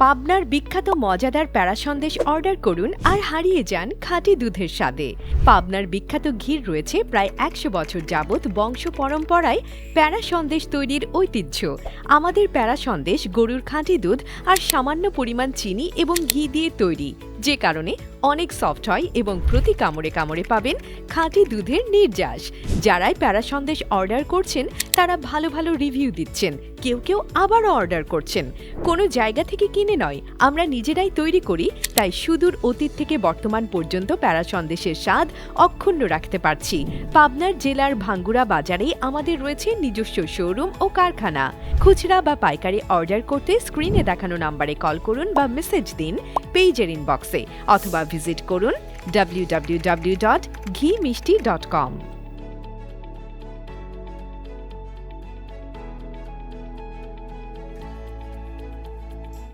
পাবনার বিখ্যাত মজাদার প্যারা সন্দেশ অর্ডার করুন আর হারিয়ে যান খাঁটি দুধের স্বাদে। পাবনার বিখ্যাত ঘির রয়েছে প্রায় ১০০ বছর যাবৎ বংশ পরম্পরায় প্যারা সন্দেশ তৈরির ঐতিহ্য। আমাদের প্যারা সন্দেশ গরুর খাঁটি দুধ আর সামান্য পরিমাণ চিনি এবং ঘি দিয়ে তৈরি, যে কারণে অনেক সফট হয় এবং প্রতি কামড়ে কামড়ে পাবেন খাঁটি দুধের নির্যাস। যারাই প্যারা সন্দেশ অর্ডার করছেন তারা ভালো ভালো রিভিউ দিচ্ছেন, কেউ কেউ আবারও অর্ডার করছেন। কোনো জায়গা থেকে কিনে নয়, আমরা নিজেরাই তৈরি করি, তাই সুদূর অতীত থেকে বর্তমান পর্যন্ত প্যারা সন্দেশের স্বাদ অক্ষুণ্ণ রাখতে পারছি। পাবনার জেলার ভাঙ্গুড়া বাজারে আমাদের রয়েছে নিজস্ব শোরুম ও কারখানা। খুচরা বা পাইকারি অর্ডার করতে স্ক্রিনে দেখানো নম্বরে কল করুন বা মেসেজ দিন পেজের ইনবক্সে, অথবা ভিজিট করুন www.ghimishti.com।